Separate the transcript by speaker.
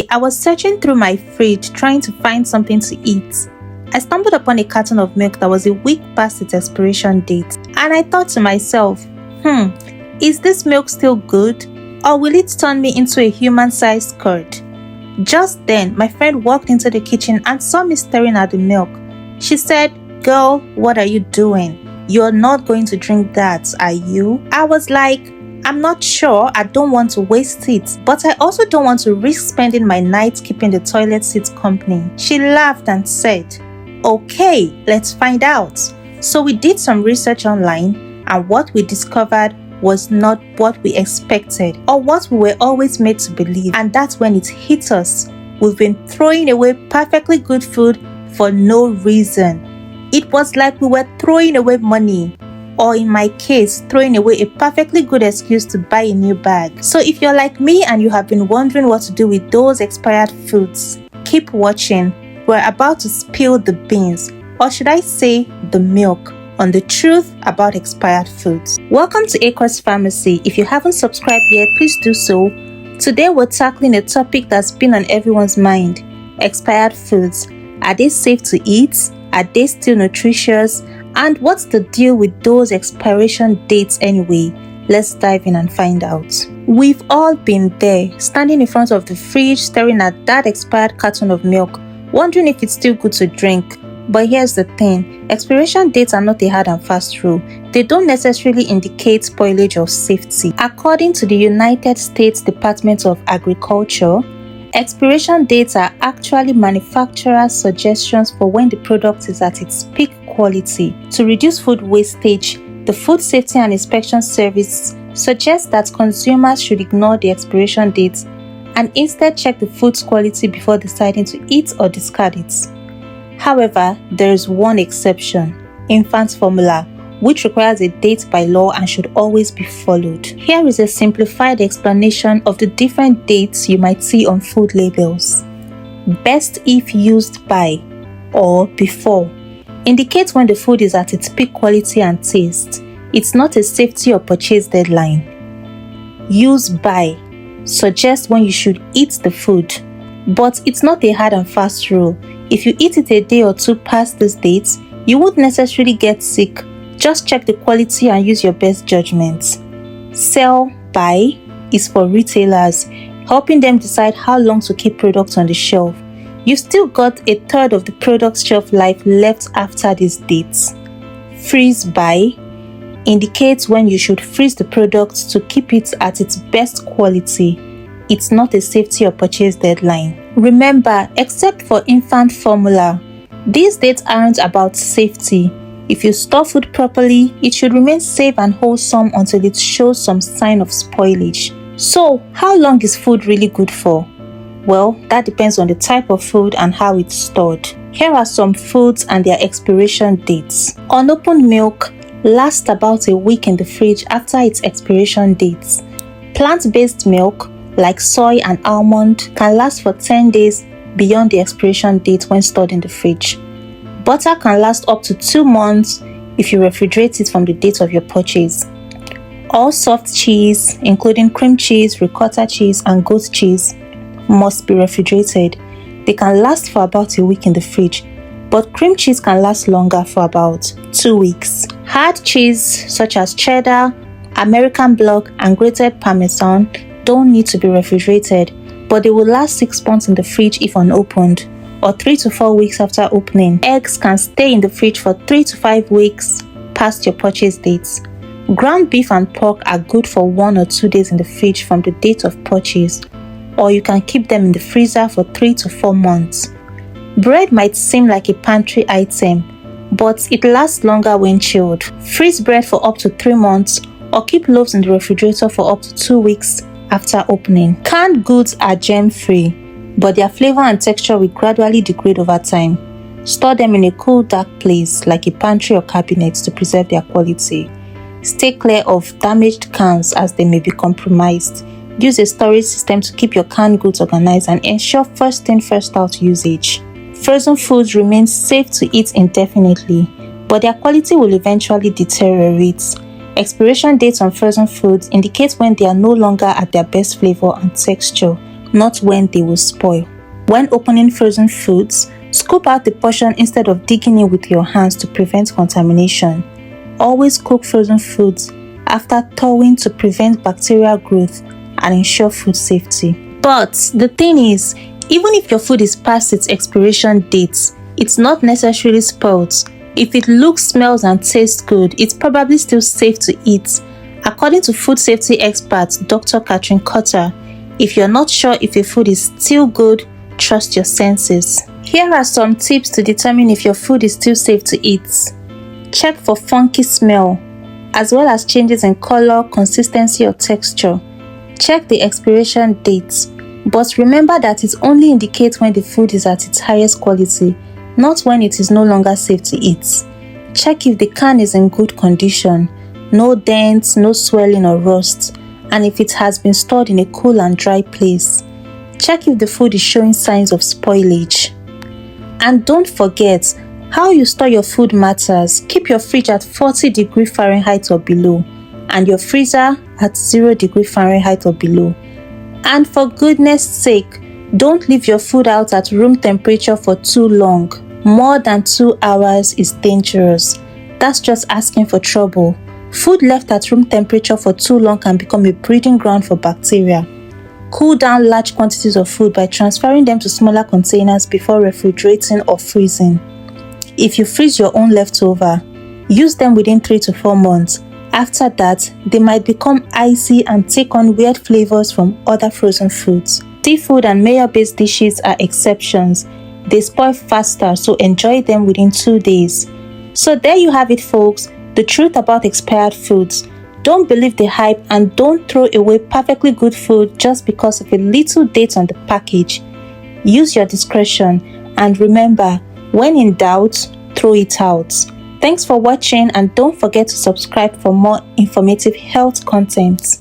Speaker 1: I was searching through my fridge trying to find something to eat. I stumbled upon a carton of milk that was a week past its expiration date, and I thought to myself, is this milk still good, or will it turn me into a human-sized curd? Just then, my friend walked into the kitchen and saw me staring at the milk. She said, "Girl, what are you doing? You're not going to drink that, are you?" I was like, "I'm not sure. I don't want to waste it, but I also don't want to risk spending my night keeping the toilet seat company." She laughed and said, "Okay, let's find out." So we did some research online, and what we discovered was not what we expected or what we were always made to believe, and that's when it hit us. We've been throwing away perfectly good food for no reason. It was like we were throwing away money, or in my case, throwing away a perfectly good excuse to buy a new bag. So if you're like me and you have been wondering what to do with those expired foods, keep watching. We're about to spill the beans, or should I say the milk, on the truth about expired foods. Welcome to Aquos Pharmacy. If you haven't subscribed yet, please do so. Today we're tackling a topic that's been on everyone's mind: expired foods. Are they safe to eat? Are they still nutritious? And what's the deal with those expiration dates anyway? Let's dive in and find out. We've all been there, standing in front of the fridge, staring at that expired carton of milk, wondering if it's still good to drink. But here's the thing, expiration dates are not a hard and fast rule. They don't necessarily indicate spoilage or safety. According to the United States Department of Agriculture, expiration dates are actually manufacturers' suggestions for when the product is at its peak quality. To reduce food wastage, the Food Safety and Inspection Service suggests that consumers should ignore the expiration dates and instead check the food's quality before deciding to eat or discard it. However, there is one exception: infant formula, which requires a date by law and should always be followed. Here is a simplified explanation of the different dates you might see on food labels. Best if used by or before indicates when the food is at its peak quality and taste. It's not a safety or purchase deadline. Use by suggests when you should eat the food, but it's not a hard and fast rule. If you eat it a day or two past this date, you won't necessarily get sick. Just check the quality and use your best judgment. Sell by is for retailers, helping them decide how long to keep products on the shelf. You've still got a third of the product's shelf life left after these dates. Freeze by indicates when you should freeze the product to keep it at its best quality. It's not a safety or purchase deadline. Remember, except for infant formula, these dates aren't about safety. If you store food properly, it should remain safe and wholesome until it shows some sign of spoilage. So, how long is food really good for? Well, that depends on the type of food and how it's stored. Here are some foods and their expiration dates. Unopened milk lasts about a week in the fridge after its expiration dates. Plant-based milk, like soy and almond, can last for 10 days beyond the expiration date when stored in the fridge. Butter can last up to 2 months if you refrigerate it from the date of your purchase. All soft cheese, including cream cheese, ricotta cheese, and goat cheese, must be refrigerated. They can last for about a week in the fridge, but cream cheese can last longer, for about 2 weeks. Hard cheese such as cheddar, American block, and grated Parmesan don't need to be refrigerated, but they will last 6 months in the fridge if unopened, or 3 to 4 weeks after opening. Eggs can stay in the fridge for 3 to 5 weeks past your purchase dates. Ground beef and pork are good for 1 or 2 days in the fridge from the date of purchase, or you can keep them in the freezer for 3 to 4 months. Bread might seem like a pantry item, but it lasts longer when chilled. Freeze bread for up to 3 months, or keep loaves in the refrigerator for up to 2 weeks after opening. Canned goods are germ-free, but their flavor and texture will gradually degrade over time. Store them in a cool, dark place like a pantry or cabinet to preserve their quality. Stay clear of damaged cans as they may be compromised. Use a storage system to keep your canned goods organized and ensure first in, first out usage. Frozen foods remain safe to eat indefinitely, but their quality will eventually deteriorate. Expiration dates on frozen foods indicate when they are no longer at their best flavor and texture. not when they will spoil. When opening frozen foods, scoop out the portion instead of digging in with your hands to prevent contamination. Always cook frozen foods after thawing to prevent bacterial growth and ensure food safety. But the thing is, even if your food is past its expiration date, it's not necessarily spoiled. If it looks, smells and tastes good, it's probably still safe to eat. According to food safety expert Dr. Catherine Cotter, if you're not sure if a food is still good, trust your senses. Here are some tips to determine if your food is still safe to eat. Check for funky smell, as well as changes in color, consistency or texture. Check the expiration date, but remember that it only indicates when the food is at its highest quality, not when it is no longer safe to eat. Check if the can is in good condition, no dents, no swelling or rust, and if it has been stored in a cool and dry place. Check if the food is showing signs of spoilage. And don't forget, how you store your food matters. Keep your fridge at 40 degrees Fahrenheit or below, and your freezer at 0 degrees Fahrenheit or below. And for goodness sake, don't leave your food out at room temperature for too long. More than 2 hours is dangerous. That's just asking for trouble. Food left at room temperature for too long can become a breeding ground for bacteria. Cool down large quantities of food by transferring them to smaller containers before refrigerating or freezing. If you freeze your own leftover, use them within 3 to 4 months. After that, they might become icy and take on weird flavors from other frozen foods. Seafood and mayo-based dishes are exceptions. They spoil faster, so enjoy them within 2 days. So there you have it, folks. The truth about expired foods. Don't believe the hype and don't throw away perfectly good food just because of a little date on the package. Use your discretion and remember, when in doubt, throw it out. Thanks for watching and don't forget to subscribe for more informative health content.